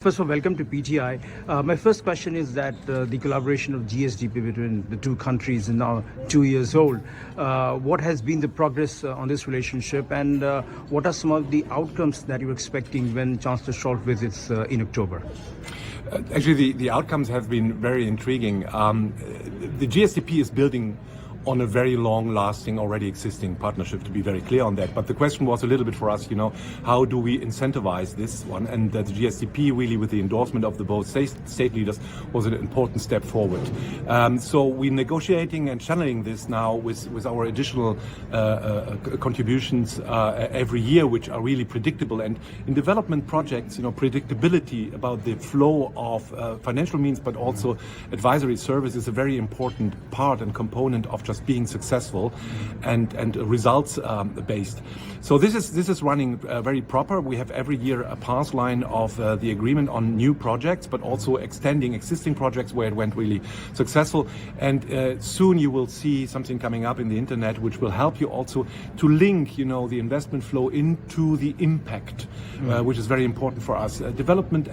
First of all, welcome to PTI. My first question is that the collaboration of GSDP between the two countries is now 2 years old. What has been the progress on this relationship, and what are some of the outcomes that you're expecting when Chancellor Scholz visits in October? Actually, the outcomes have been very intriguing. The GSDP is building on a very long-lasting, already existing partnership, to be very clear on that. But the question was a little bit for us, how do we incentivize this one? And the GSDP, really, with the endorsement of the both state leaders, was an important step forward. So we're negotiating and channeling this now with our additional contributions every year, which are really predictable. And in development projects, predictability about the flow of financial means, but also advisory service, is a very important part and component of just being successful and results based. So this is running very proper. We have every year a pass line of the agreement on new projects, but also extending existing projects where it went really successful. And soon you will see something coming up in the internet which will help you also to link the investment flow into the impact, which is very important for us. Development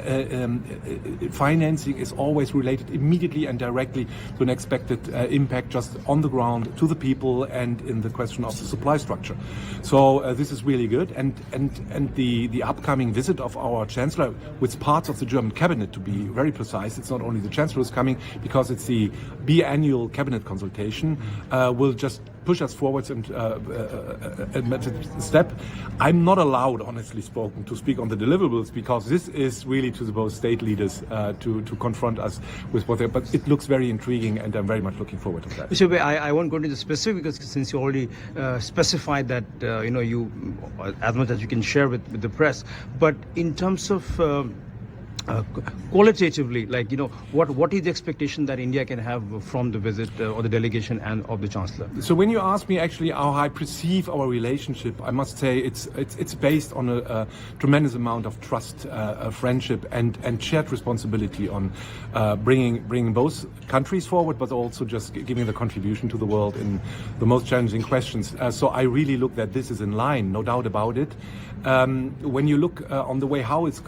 financing is always related immediately and directly to an expected impact just on the ground, to the people, and in the question of the supply structure. So this is really good, and the upcoming visit of our Chancellor with parts of the German cabinet, to be very precise. It's not only the Chancellor who's coming, because it's the biannual cabinet consultation, will just push us forwards and step. I'm not allowed, honestly spoken, to speak on the deliverables, because this is really to the both state leaders to confront us with what they're. But it looks very intriguing, and I'm very much looking forward to that. Mr. Uwe, I won't go into the specifics, because since you already specified that you, as much as you can share with the press, but in terms of qualitatively, what is the expectation that India can have from the visit or the delegation and of the Chancellor? So when you ask me actually how I perceive our relationship, I must say it's based on a tremendous amount of trust, friendship, and shared responsibility on bringing both countries forward, but also just giving the contribution to the world in the most challenging questions. So I really look that this is in line, no doubt about it. When you look on the way how it's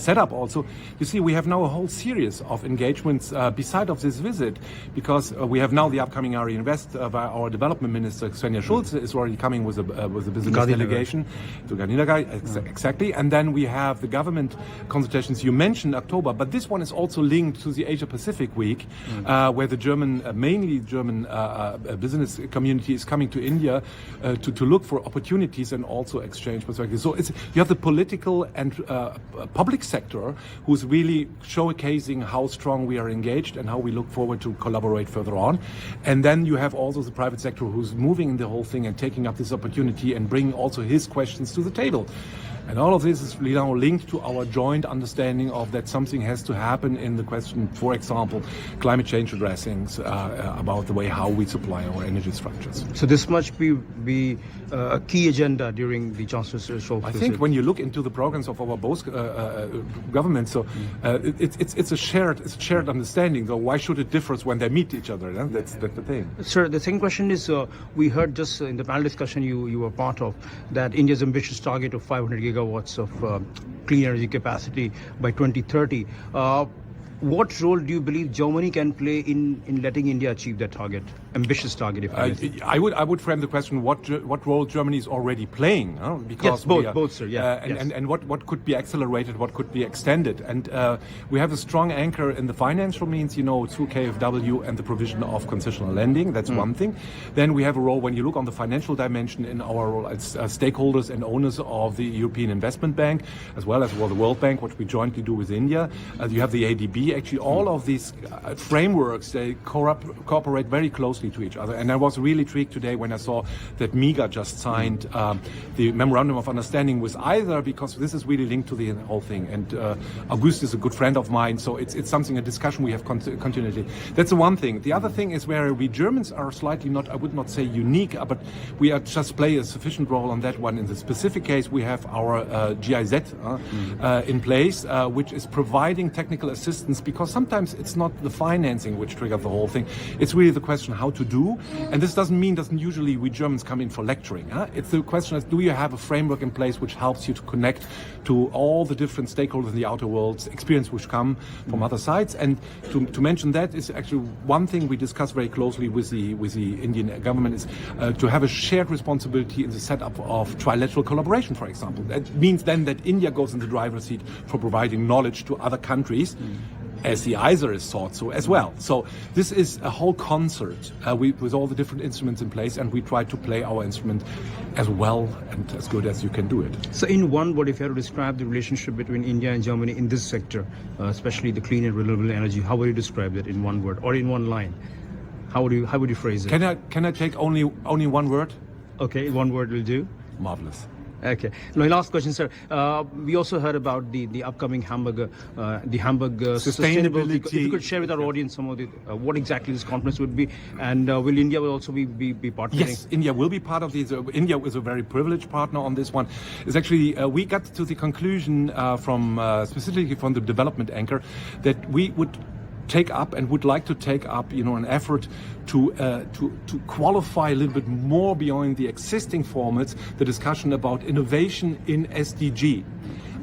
set up also, you see we have now a whole series of engagements beside of this visit, because we have now the upcoming RE Invest by our development minister, Chancellor Scholz, is already coming with a business delegation to Ganenagai, exactly. And then we have the government consultations you mentioned, October, but this one is also linked to the Asia Pacific Week, where the mainly German business community is coming to India to look for opportunities and also exchange perspectives. So you have the political and public sector who's really showcasing how strong we are engaged and how we look forward to collaborate further on. And then you have also the private sector who's moving in the whole thing and taking up this opportunity and bringing also his questions to the table. And all of this is now linked to our joint understanding of that something has to happen in the question, for example, climate change addressings, about the way how we supply our energy structures. So this must be a key agenda during the Chancellor's Scholz visit. I think when you look into the programs of our both governments, so it's a shared understanding. So why should it differ when they meet each other? That's the thing. Sir, the second question is, we heard just in the panel discussion you were part of, that India's ambitious target of 500 gigawatts of clean energy capacity by 2030. What role do you believe Germany can play in letting India achieve that target, ambitious target? If I would frame the question: what role Germany is already playing? Because yes, both, sir. Yeah, and what could be accelerated, what could be extended, and we have a strong anchor in the financial means, through KfW and the provision of concessional lending. That's one thing. Then we have a role when you look on the financial dimension in our role as stakeholders and owners of the European Investment Bank, as well as the World Bank, which we jointly do with India. You have the ADB. Actually, all of these frameworks, they cooperate very closely to each other. And I was really intrigued today when I saw that MIGA just signed the Memorandum of Understanding with either, because this is really linked to the whole thing. And August is a good friend of mine, so it's something, a discussion we have continually. That's the one thing. The other thing is where we Germans are slightly I would not say unique, but we are just play a sufficient role on that one. In the specific case, we have our GIZ in place, which is providing technical assistance means, because sometimes it's not the financing which triggers the whole thing. It's really the question how to do. And this doesn't usually we Germans come in for lecturing. It's the question of, do you have a framework in place which helps you to connect to all the different stakeholders in the outer world, experience which come from other sides. And to mention that is actually one thing we discuss very closely with the Indian government is to have a shared responsibility in the setup of trilateral collaboration, for example. That means then that India goes in the driver's seat for providing knowledge to other countries, as the ISA is thought so as well. So this is a whole concert with all the different instruments in place, and we try to play our instrument as well and as good as you can do it. So in one word, if you had to describe the relationship between India and Germany in this sector, especially the clean and renewable energy, how would you describe that in one word or in one line? How would you phrase it? Can I take only one word? Okay, one word will do. Marvelous. Okay. My last question, sir. We also heard about the upcoming Hamburg Sustainability. If you could share with our audience some of the what exactly this conference would be, and will India will also be partnering? Yes, India will be part of this. India is a very privileged partner on this one. It's actually we got to the conclusion from specifically from the development anchor that we would take up and would like to take up, an effort to qualify a little bit more beyond the existing formats, the discussion about innovation in SDG.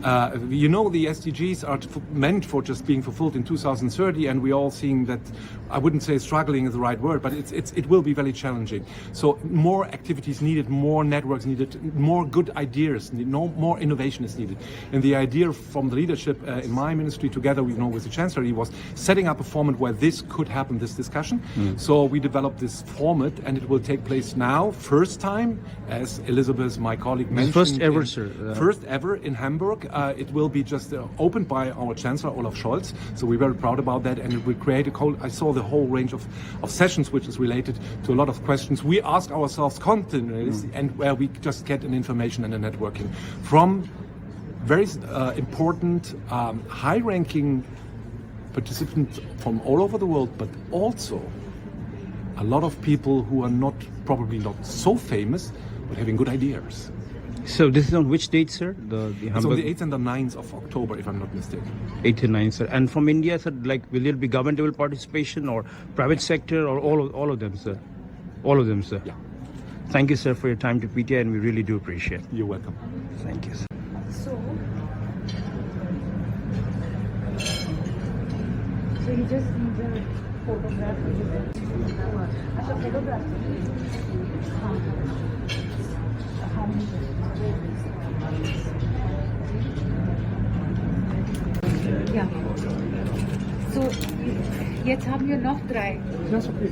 The SDGs are meant for just being fulfilled in 2030, and we're all seeing that. I wouldn't say struggling is the right word, but it will be very challenging. So more activities needed, more networks needed, more good ideas, more innovation is needed. And the idea from the leadership in my ministry, together with the Chancellor, was setting up a format where this could happen, this discussion. So we developed this format, and it will take place now, first time, as Elizabeth, my colleague, mentioned. First ever, sir. First ever in Hamburg. It will be just opened by our Chancellor Olaf Scholz, so we're very proud about that, and it will create I saw the whole range of sessions which is related to a lot of questions we ask ourselves continuously, and where we just get an information and a networking from very important high-ranking participants from all over the world, but also a lot of people who are probably not so famous, but having good ideas. So this is on which date, sir? The It's on the 8th and the 9th of October, if I'm not mistaken. 8th and 9th, sir. And from India, sir, will there be government-level participation or private sector or all of them, sir? All of them, sir. Yeah. Thank you, sir, for your time to PTI, and we really do appreciate it. You're welcome. Thank you, sir. So you just need a photograph of the photograph. Ja. So, jetzt haben wir noch 3. Das ist okay.